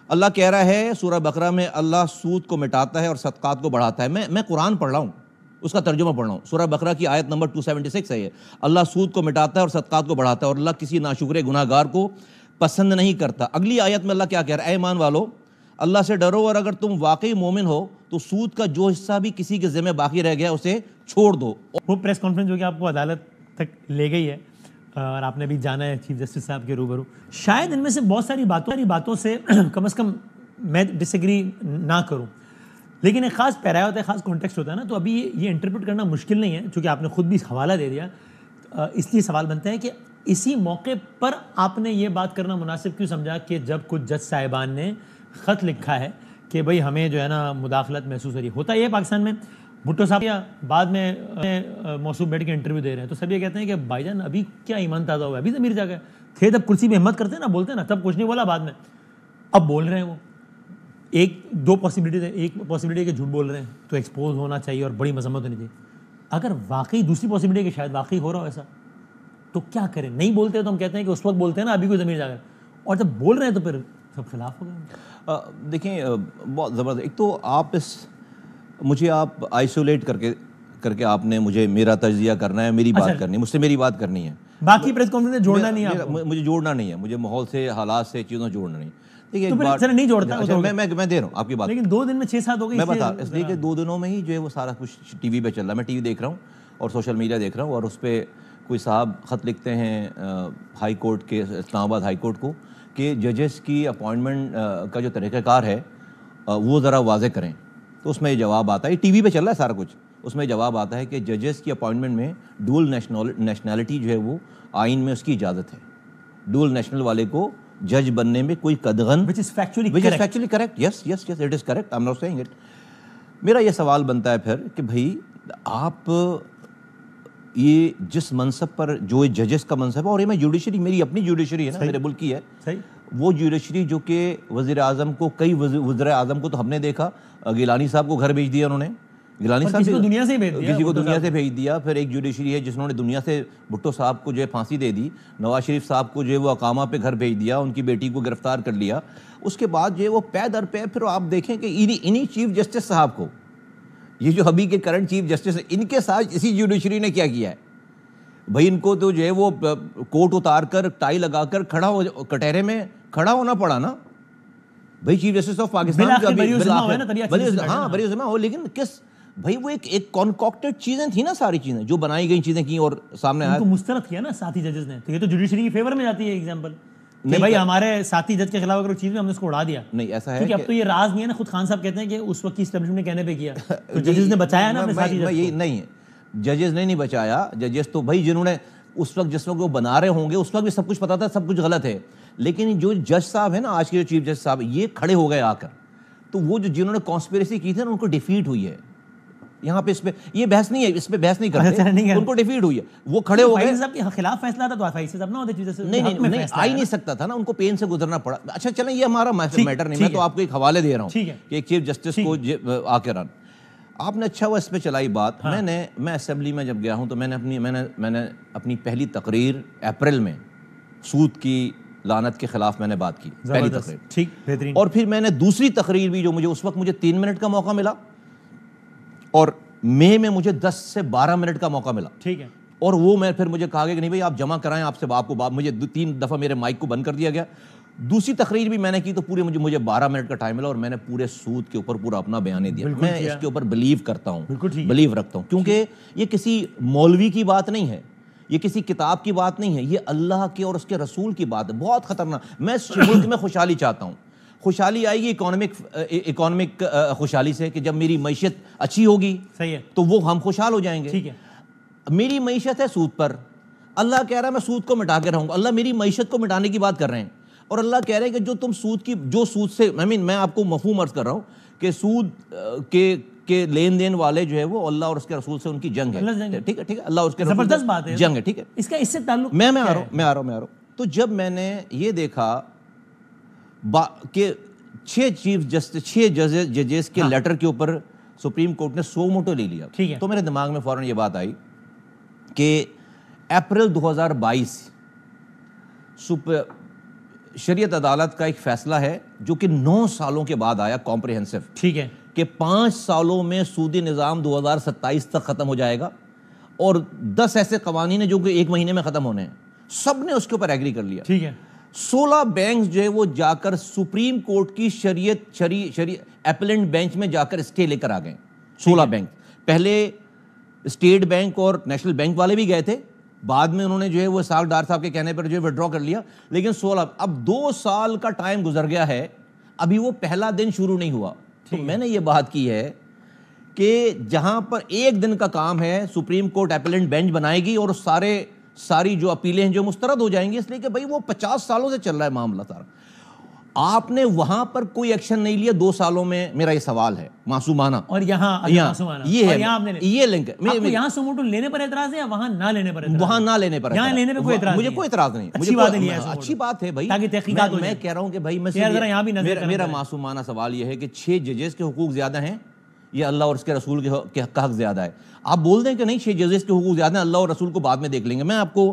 اللہ کہہ رہا ہے سورہ بقرہ میں اللہ سود کو مٹاتا ہے اور صدقات کو بڑھاتا ہے. میں قرآن پڑھ رہا ہوں, اس کا ترجمہ پڑھ رہا ہوں. سورہ بقرہ کی آیت نمبر 276 ہے یہ. اللہ سود کو مٹاتا ہے اور صدقات کو بڑھاتا ہے اور اللہ کسی ناشکر گناہ گار کو پسند نہیں کرتا. اگلی آیت میں اللہ کیا کہہ رہا ہے؟ اے ایمان والو, اللہ سے ڈرو اور اگر تم واقعی مومن ہو تو سود کا جو حصہ بھی کسی کے ذمہ باقی رہ گیا اسے چھوڑ دو. وہ پریس کانفرنس جو کہ آپ کو عدالت تک لے گئی ہے اور آپ نے بھی جانا ہے چیف جسٹس صاحب کے روبرو, شاید ان میں سے بہت ساری باتوں سے کم از کم میں ڈس ایگری نہ کروں, لیکن ایک خاص پیرا ہوتا ہے, خاص کانٹیکسٹ ہوتا ہے نا, تو ابھی یہ انٹرپریٹ کرنا مشکل نہیں ہے چونکہ آپ نے خود بھی حوالہ دے دیا. اس لیے سوال بنتا ہے کہ اسی موقع پر آپ نے یہ بات کرنا مناسب کیوں سمجھا کہ جب کچھ جج صاحبان نے خط لکھا ہے کہ بھئی ہمیں جو ہے نا مداخلت محسوس ہو رہی ہے. ہوتا یہ پاکستان میں, بھٹو صاحب بعد میں موصوف بیٹھ کے انٹرویو دے رہے ہیں تو سب یہ کہتے ہیں کہ بھائی جان ابھی کیا ایمان تازہ ہوا ہے, ابھی ضمیر جا گئے تھے جب کرسی پہ ہمت کرتے ہیں نا, بولتے ہیں نا, تب کچھ نہیں بولا, بعد میں اب بول رہے ہیں. وہ دو پاسبلٹیز ہے, ایک پاسبلٹی ہے کہ جھوٹ بول رہے ہیں تو ایکسپوز ہونا چاہیے اور بڑی مذمت ہونی چاہیے. اگر واقعی دوسری پاسبلٹی ہے کہ شاید واقعی ہو رہا ہو ایسا, تو کیا کریں؟ نہیں بولتے تو ہم کہتے ہیں کہ اس وقت بولتے ہیں نا ابھی کوئی ضمیر جا گیا, اور جب بول رہے ہیں تو پھر سب خلاف ہو گئے. دیکھیں بہت زبردست. ایک تو مجھے آپ آئسولیٹ کر کے آپ نے مجھے میرا تجزیہ کرنا ہے, میری بات کرنی ہے, مجھ سے میری بات کرنی ہے. باقی پریس کانفرنس جوڑنا نہیں ہے, مجھے جوڑنا نہیں ہے, مجھے ماحول سے, حالات سے, چیزوں جوڑنا نہیں. دیکھیے تو پھر نہیں جوڑتا, میں دے رہا ہوں آپ کی بات, لیکن 2 دن میں 6-7 ہو گئی. میں بتا, اس لیے کہ 2 دنوں میں ہی جو ہے وہ سارا کچھ ٹی وی پہ چل رہا ہے. میں ٹی وی دیکھ رہا ہوں اور سوشل میڈیا دیکھ رہا ہوں, اور اس پہ کوئی صاحب خط لکھتے ہیں ہائی کورٹ کے, اسلام آباد ہائی کورٹ کو, کہ ججز کی اپوائنٹمنٹ کا جو طریقہ کار ہے وہ ذرا واضح کریں. تو اس میں یہ جواب آتا ہے, ٹی وی پہ چل رہا ہے سارا کچھ, اس میں جواب آتا ہے کہ ججز کی اپوائنٹمنٹ میں ڈول نیشنلٹی جو ہے وہ آئین میں اس کی اجازت ہے. ڈول نیشنل والے کو جج بننے میں کوئی قدغن, which is factually correct. Yes, it is correct. I'm not saying it. میرا یہ سوال بنتا ہے پھر کہ بھائی آپ یہ جس منصب پر جو ججز کا منصب ہے, اور یہ میں جوڈیشری, میری اپنی جوڈیشری ہے نا, میرے ملک کی ہے, وہ جوڈیشری جو کہ وزیر اعظم کو, کئی وزراء اعظم کو تو ہم نے دیکھا, گیلانی صاحب کو گھر بھیج دیا انہوں نے, گیلانی صاحب کسی کو دنیا سے بھیج دیا. پھر ایک جوڈیشری ہے جس نے دنیا سے بھٹو صاحب کو جو ہے پھانسی دے دی, نواز شریف صاحب کو جو ہے وہ اقامہ پہ گھر بھیج دیا, ان کی بیٹی کو گرفتار کر لیا. اس کے بعد جو ہے وہ پے در پے پھر آپ دیکھیں کہ انہی چیف جسٹس صاحب کو, یہ جو ابھی کے کرنٹ چیف جسٹس ہیں, ان کے ساتھ اسی جوڈیشری نے کیا کیا ہے بھائی, ان کو تو جو ہے وہ کوٹ اتار کر, ٹائی لگا کر کٹہرے میں کھڑا ہونا پڑا نا بھائی. چیف جسٹس آف پاکستان بری ذمہ ہو, لیکن کس بھائی, وہ ایک کانکوکٹڈ چیزیں تھیں نا, ساری چیزیں جو بنائی گئی چیزیں کی اور سامنے آیا. ان کو مسترد کیا نا ساتھی ججز نے, تو یہ تو جوڈیشری کی فیور میں جاتی ہے ایگزامپل, نہیں بھائی ہمارے ساتھی جج کے خلاف اگر چیز میں ہم نے اس کو اڑا دیا. نہیں ایسا ہے کیونکہ اب تو یہ راز نہیں ہے نا, خود خان صاحب کہتے ہیں کہ اس وقت کی اسٹیبلشمنٹ نے کہنے پہ کیا, تو ججز نے بچایا نا اپنے ساتھی جج کو. نہیں ہے, ججز نے نہیں بچایا. ججز تو بھائی جنہوں نے اس وقت, جس وقت وہ بنا رہے ہوں گے اس وقت بھی سب کچھ پتا تھا, سب کچھ غلط ہے. لیکن جو جج صاحب ہے نا, آج کے جو چیف جج صاحب, یہ کھڑے ہو گئے آ کر, تو وہ جو جنہوں نے کانسپیریسی کی تھی نا ان کو ڈیفیٹ ہوئی ہے. یہاں پہ اس پہ یہ بحث نہیں ہے, اس پہ بحث نہیں کرتے, ان کو ڈیفیٹ ہوئی ہے, وہ کھڑے ہو گئے. فیصل صاحب کے خلاف فیصلہ تھا تو فیصل صاحب نہ ہوتے چیزیں سے, نہیں آ ہی نہیں سکتا تھا نا, ان کو پین سے گزرنا پڑا. اچھا چلیں, یہ ہمارا میٹر نہیں, میں تو آپ کو ایک حوالے دے رہا ہوں کہ ایک چیف جسٹس کو آ کے رن, آپ نے اچھا وہ اس پہ چلائی بات. میں اسمبلی میں جب گیا ہوں تو میں نے اپنی پہلی تقریر اپریل میں سود کی لعنت کے خلاف میں نے بات کی, پہلی تقریر. اور پھر میں نے دوسری تقریر بھی, جو مجھے اس وقت مجھے 3 منٹ کا موقع ملا, اور مئی میں مجھے 10 سے 12 منٹ کا موقع ملا. ٹھیک ہے. اور وہ میں پھر مجھے کہا گیا کہ نہیں بھائی آپ جمع کرائیں, آپ کو مجھے 3 دفعہ میرے مائک کو بند کر دیا گیا. دوسری تقریر بھی میں نے کی تو پورے مجھے 12 منٹ کا ٹائم ملا, اور میں نے پورے سود کے اوپر پورا اپنا بیان دیا. میں اس کے اوپر بلیو کرتا ہوں, بلیو رکھتا ہوں, کیونکہ یہ کسی مولوی کی بات نہیں ہے, یہ کسی کتاب کی بات نہیں ہے, یہ اللہ کے اور اس کے رسول کی بات ہے. بہت خطرناک. میں اس ملک میں خوشحالی چاہتا ہوں. خوشحالی آئے گی اکانومک خوشحالی سے, کہ جب میری معیشت اچھی ہوگی تو وہ ہم خوشحال ہو جائیں گے. ٹھیک ہے. میری معیشت ہے سود پر, اللہ کہہ رہا ہے میں سود کو مٹا کے رہوں گا. اللہ میری معیشت کو مٹانے کی بات کر رہے ہیں, اور اللہ کہہ رہے ہیں کہ جو تم سود سے میں آپ کو مفہوم عرض کر رہا ہوں کہ سود کے لین دین والے جو ہے وہ اللہ اور اس کے رسول سے ان کی جنگ ہے. ٹھیک ہے, اللہ اور اس کے رسول سے جنگ ہے. ٹھیک ہے, اس کا اس سے تعلق میں آ رہا ہوں. تو جب میں نے یہ دیکھا کہ 6 ججز کے لیٹر کے اوپر سپریم کورٹ نے سو موٹو لے لیا, تو میرے دماغ میں فوراً یہ بات آئی کہ اپریل 2022 شریعت عدالت کا ایک فیصلہ ہے جو کہ 9 سالوں کے بعد آیا کمپریہنسو، ٹھیک ہے، کہ 5 سالوں میں سودی نظام 2027 تک ختم ہو جائے گا، اور 10 ایسے قوانین ہیں جو کہ 1 مہینے میں ختم ہونے ہیں. سب نے اس کے اوپر ایگری کر لیا. ٹھیک ہے. 16 بینکس جو ہے وہ جا کر سپریم کورٹ کی ایپلنٹ بینچ میں جا کر اسٹے لے کر آ گئے. 16 بینک، پہلے اسٹیٹ بینک اور نیشنل بینک والے بھی گئے تھے، بعد میں انہوں نے جو ہے وہ اسحاق ڈار صاحب کے کہنے پر جو ہے وڈرا کر لیا. لیکن 16، اب 2 سال کا ٹائم گزر گیا ہے، ابھی وہ پہلا دن شروع نہیں ہوا. تو میں نے یہ بات کی ہے کہ جہاں پر 1 دن کا کام ہے، سپریم کورٹ ایپلنٹ بینچ بنائے گی اور ساری جو اپیلیں ہیں جو مسترد ہو جائیں گی، اس لیے کہ بھائی وہ 50 سالوں سے چل رہا ہے معاملہ سارا. آپ نے وہاں پر کوئی ایکشن نہیں لیا 2 سالوں میں. میرا یہ سوال ہے معصومانہ. اور یہاں یہ ہے، یہ لنک ہے. آپ کو یہاں سموٹو لینے پر اعتراض ہے یا وہاں نہ لینے پر اعتراض؟ وہاں نہ لینے پر. یہاں لینے پہ کوئی اعتراض مجھے کوئی اعتراض نہیں. اچھی بات ہے بھائی، تاکہ تحقیقات ہو جائیں. میں کہہ رہا ہوں کہ بھائی میرا معصومانہ سوال یہ ہے کہ 6 ججز کے حقوق زیادہ ہیں یا اللہ اور اس کے رسول کے حق زیادہ ہے؟ آپ بول دیں کہ نہیں 6 ججز کے حقوق زیادہ ہیں، اللہ اور رسول کو بعد میں دیکھ لیں گے. میں آپ کو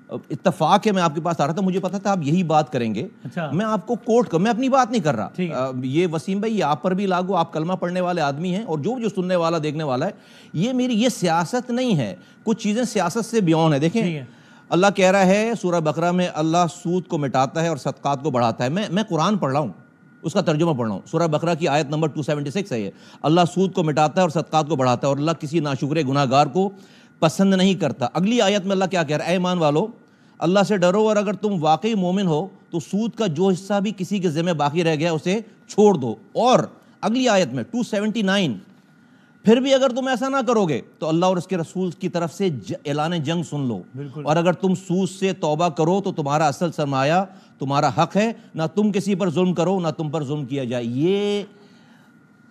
اتفاق ہے، میں آپ کے پاس آ رہا تھا، مجھے پتا تھا آپ یہی بات کریں گے. میں آپ کو کوٹ میں اپنی بات نہیں کر رہا. یہ وسیم بھائی یہ آپ پر بھی لاگو، آپ کلمہ پڑھنے والے آدمی ہیں اور جو سننے والا دیکھنے والا ہے، یہ سیاست نہیں ہے. کچھ چیزیں سیاست سے بیون ہے. دیکھیں اللہ کہہ رہا ہے سورہ بقرہ میں، اللہ سود کو مٹاتا ہے اور صدقات کو بڑھاتا ہے. میں قرآن پڑھ رہا ہوں، اس کا ترجمہ پڑھ رہا ہوں. سورہ بقرہ کی آیت نمبر 276 ہے یہ. اللہ سود کو مٹاتا ہے اور صدقات کو بڑھاتا ہے اور اللہ کسی ناشکر گناہ گار کو پسند نہیں کرتا. اگلی آیت میں اللہ کیا کہہ رہا ہے؟ اے ایمان والو، اللہ سے ڈرو اور اگر تم واقعی مومن ہو تو سود کا جو حصہ بھی کسی کے ذمہ باقی رہ گیا اسے چھوڑ دو. اور اگلی آیت میں 279، پھر بھی اگر تم ایسا نہ کرو گے تو اللہ اور اس کے رسول کی طرف سے اعلان جنگ سن لو، اور اگر تم سود سے توبہ کرو تو تمہارا اصل سرمایہ تمہارا حق ہے، نہ تم کسی پر ظلم کرو نہ تم پر ظلم کیا جائے. یہ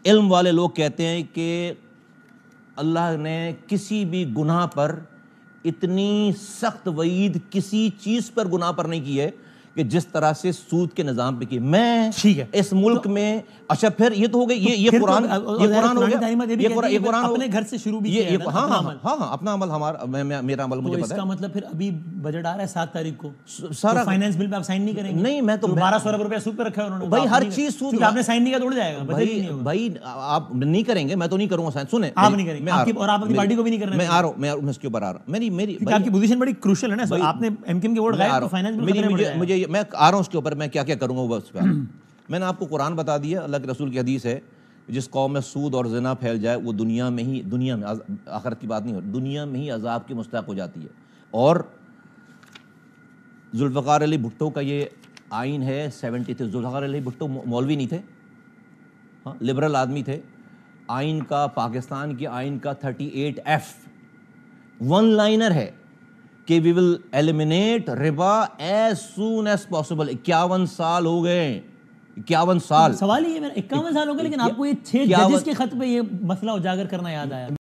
علم والے لوگ کہتے ہیں کہ اللہ نے کسی بھی گناہ پر اتنی سخت وعید کسی چیز پر گناہ پر نہیں کی ہے کہ جس طرح سے سود کے نظام پہ کی. میں اس ملک میں اچھا پھر یہ تو ہو گئی، یہ قرآن ہو گیا، یہ قرآن اپنے گھر سے شروع بھی کیا ہے. ہاں اپنا عمل ہمارا، میرا عمل مجھے پتا ہے. اس کا مطلب پھر ابھی بجٹ آ رہا ہے 7 تاریخ کو، سارا فائنانس بل پہ آپ سائن نہیں کریں گے؟ نہیں، میں تو 1200 ارب روپے سود پہ رکھا ہے انہوں نے. بھائی ہر چیز سود، آپ نے سائن نہیں کیا توڑ جائے گا. بھائی آپ نہیں کریں گے، میں تو نہیں کروں گا سائن. سنیں، آپ نہیں کریں گے اور آپ اپنی پارٹی کو بھی نہیں کرنا. میں آ رہا ہوں، میں اس کے اوپر آ رہا ہوں. میری آپ کی پوزیشن بڑی کروشل ہے نا. آپ نے ایم کیو ایم کے ووٹ غائب تو فائنانس بل مجھے میں آ رہا ہوں اس کے اوپر، میں کیا کیا کروں گا وہ اس پہ. میں نے آپ کو قرآن بتا دیا، اللہ کے رسول کی حدیث ہے، جس قوم میں سود اور زنا پھیل جائے وہ دنیا میں آخرت کی بات نہیں ہو، دنیا میں ہی عذاب کی مستحق ہو جاتی ہے. اور ذوالفقار علی بھٹو کا یہ آئین ہے 73. ذوالفقار علی بھٹو مولوی نہیں تھے، ہاں لبرل آدمی تھے. آئین کا، پاکستان کے آئین کا 38F 1 لائنر ہے کہ وی ول ایلیمنیٹ ربا ایز سون ایز پاسبل. 51 سال ہو گئے، 51 سال. سوال یہ ہے 51 سال ہو گئے، لیکن آپ کو یہ 6 ججز کے خط پہ یہ مسئلہ اجاگر کرنا یاد آیا.